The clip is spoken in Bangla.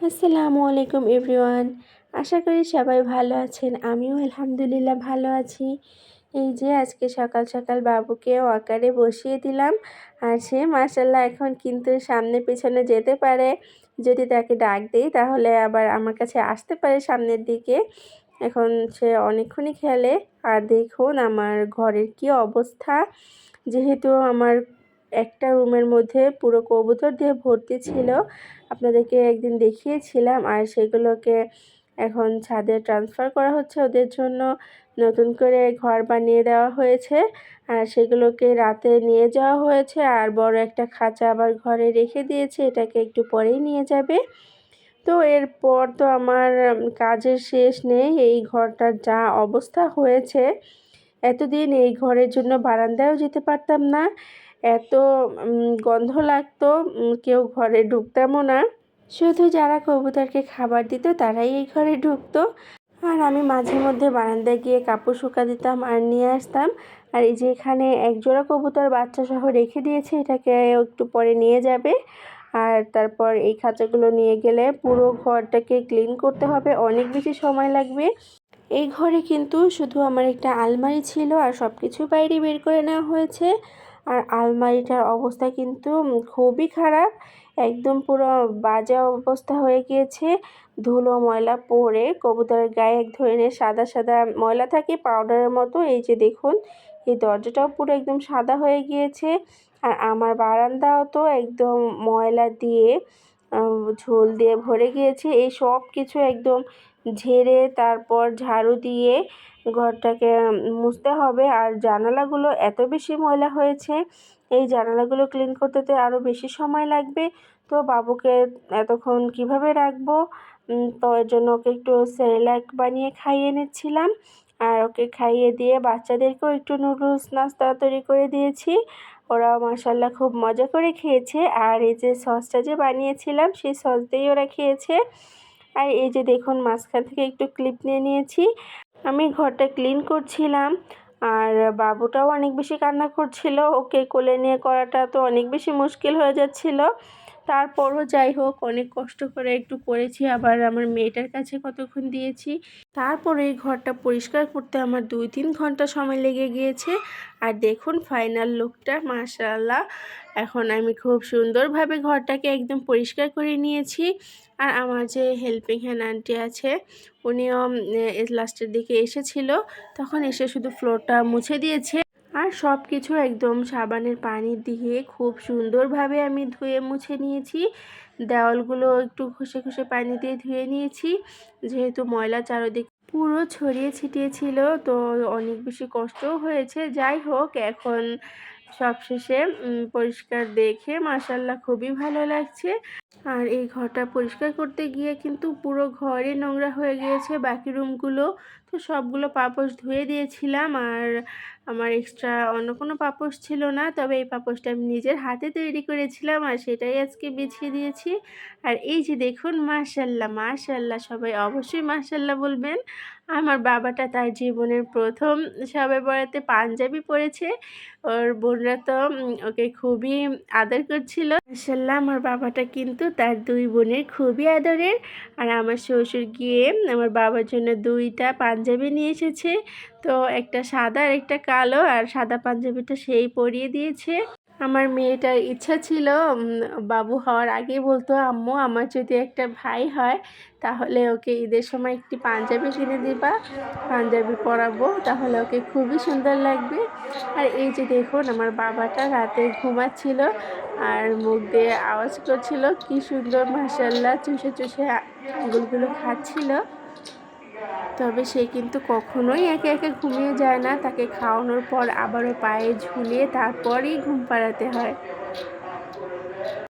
আসসালামু আলাইকুম এভরিওয়ান। আশা করি সবাই ভালো আছেন। আমিও আলহামদুলিল্লাহ ভালো আছি। এই যে আজকে সকাল সকাল বাবুকে ওয়াকারে বসিয়ে দিলাম। আর সে মাশাআল্লাহ এখন কিন্তু সামনে পেছনে যেতে পারে। যদি তাকে ডাক দেই তাহলে আবার আমার কাছে আসতে পারে সামনের দিকে। এখন সে অনেকক্ষণই খেলে। আর দেখুন আমার ঘরের কি অবস্থা। যেহেতু আমার একটা রুমের মধ্যে পুরো কবুতর দিয়ে ভর্তি ছিল, আপনাদেরকে একদিন দেখিয়েছিলাম। আর সেগুলোকে এখন ছাদে ট্রান্সফার করা হচ্ছে, ওদের জন্য নতুন করে ঘর বানিয়ে দেওয়া হয়েছে। আর সেগুলোকে রাতে নিয়ে যাওয়া হয়েছে, আর বড় একটা খাঁচা আবার ঘরে রেখে দিয়েছে, এটাকে একটু পরেই নিয়ে যাবে। তো এরপর তো আমার কাজের শেষ নেই। এই ঘরটার যা অবস্থা হয়েছে, এতদিন এই ঘরের জন্য বারান্দায়ও যেতে পারতাম না, এত গন্ধ লাগতো, কেউ ঘরে ঢুকতামও না। শুধু যারা কবুতরকে খাবার দিত তারাই এই ঘরে ঢুকতো। আর আমি মাঝে মধ্যে বারান্দায় গিয়ে কাপড় শুকা দিতাম আর নিয়ে আসতাম। আর এই যে এখানে এক জোড়া কবুতর বাচ্চা সহ রেখে দিয়েছে, এটাকে একটু পরে নিয়ে যাবে। আর তারপর এই খাঁচাগুলো নিয়ে গেলে পুরো ঘরটাকে ক্লিন করতে হবে, অনেক বেশি সময় লাগবে। এই ঘরে কিন্তু শুধু আমার একটা আলমারি ছিল, আর সব কিছু বাইরে বের করে নেওয়া হয়েছে। আর আলমারিটার অবস্থা কিন্তু খুবই খারাপ, একদম পুরো বাজে অবস্থা হয়ে গিয়েছে। ধুলো ময়লা পড়ে কবুতরের গায়ে এক ধরনের সাদা সাদা ময়লা থাকে, পাউডারের মতো। এই যে দেখুন, এই দরজাটাও পুরো একদম সাদা হয়ে গিয়েছে। আর আমার বারান্দাও তো একদম ময়লা দিয়ে ঝোল দিয়ে ভরে গিয়েছে। এই সব কিছু একদম ঝেড়ে তারপর ঝাড়ু দিয়ে ঘরটাকে মুছতে হবে। আর জানালাগুলো এত বেশি ময়লা হয়েছে, এই জানালাগুলো ক্লিন করতে তো আরও বেশি সময় লাগবে। তো বাবুকে এতক্ষণ কিভাবে রাখবো, তো এর জন্য ওকে একটু সেরেল্যাক বানিয়ে খাইয়ে নিচ্ছিলাম। আর ওকে খাইয়ে দিয়ে বাচ্চাদেরকেও একটু নুডলস নাস্তা তৈরি করে দিয়েছি। ওরা মাশাআল্লাহ খুব মজা করে খেয়েছে। আর এই যে সসটা যে বানিয়েছিলাম, সেই সস দিয়েই ওরা খেয়েছে। আর এই যে দেখুন, মাঝখান থেকে একটু ক্লিপ নিয়ে নিয়েছি। আমি ঘরটা ক্লিন করছিলাম, আর বাবুটাও অনেক বেশি কান্না করছিল। ওকে কোলে নিয়ে করাটা তো অনেক বেশি মুশকিল হয়ে যাচ্ছিল। তারপরও যাই হোক, অনেক কষ্ট করে একটু করেছি। আবার আমার মেয়েটার কাছে কতক্ষণ দিয়েছি। তারপরে এই ঘরটা পরিষ্কার করতে আমার 2-3 ঘন্টা সময় লেগে গিয়েছে। আর দেখুন ফাইনাল লুকটা, মাশাআল্লাহ। এখন আমি খুব সুন্দরভাবে ঘরটাকে একদম পরিষ্কার করে নিয়েছি। আর আমার যে হেল্পিং হ্যান্ড আন্টি আছে, উনিও লাস্টের দিকে এসেছিল, তখন এসে শুধু ফ্লোরটা মুছে দিয়েছে। আর সব কিছু একদম সাবানের পানি দিয়ে খুব সুন্দরভাবে আমি ধুয়ে মুছে নিয়েছি। দেওয়ালগুলো একটু ঘষে ঘষে পানি দিয়ে ধুয়ে নিয়েছি, যেহেতু ময়লা চারদিকে পুরো ছড়িয়ে ছিটিয়ে ছিল, তো অনেক বেশি কষ্টও হয়েছে। যাই হোক, এখন সবশেষে পরিষ্কার দেখে মাশাআল্লাহ খুবই ভালো লাগছে। আর এই ঘরটা পরিষ্কার করতে গিয়ে কিন্তু পুরো ঘরে নোংরা হয়ে গিয়েছে, বাকি রুমগুলো তো সবগুলো পাপোশ ধুয়ে দিয়েছিলাম। আর আমার এক্সট্রা অন্য কোনো পাপোশ ছিল না, তবে এই পাপোশটা আমি নিজের হাতে তৈরি করেছিলাম, আর সেটাই আজকে বিছিয়ে দিয়েছি। আর এই যে দেখুন, মাশাআল্লাহ মাশাআল্লাহ, সবাই অবশ্যই মাশাআল্লাহ বলবেন। আমার বাবাটা তার জীবনের প্রথম শবে বরাতে পাঞ্জাবি পরেছে। ওর বোনরা তো ওকে খুবই আদর করছিল। মাশাআল্লাহ, আমার বাবাটা কিন্তু তার 2 বোনের খুবই আদরের। আর আমার শ্বশুর গিয়ে আমার বাবার জন্য 2টা পাঞ্জাবি নিয়ে এসেছে। তো একটা সাদা আর একটা কালো, আর সাদা পাঞ্জাবিটা সেই পরিয়ে দিয়েছে। আমার মেয়েটার ইচ্ছা ছিল, বাবু হওয়ার আগেই বলতো, আম্মু আমার যদি একটা ভাই হয় তাহলে ওকে ঈদের সময় একটি পাঞ্জাবি কিনে দিবা, পাঞ্জাবি পরাবো, তাহলে ওকে খুবই সুন্দর লাগবে। আর এই যে দেখুন, আমার বাবাটা রাতে ঘুমাচ্ছিল আর মুখ দিয়ে আওয়াজ করছিল, কি সুন্দর মাশাআল্লাহ চুষে চুষে আঙুলগুলো খাচ্ছিল। তবে সে কিন্তু কখনোই একা একা ঘুমিয়ে যায় না, তাকে খাওয়ানোর পর আবারও পায়ে ঝুলিয়ে তারপরই ঘুম পাড়াতে হয়।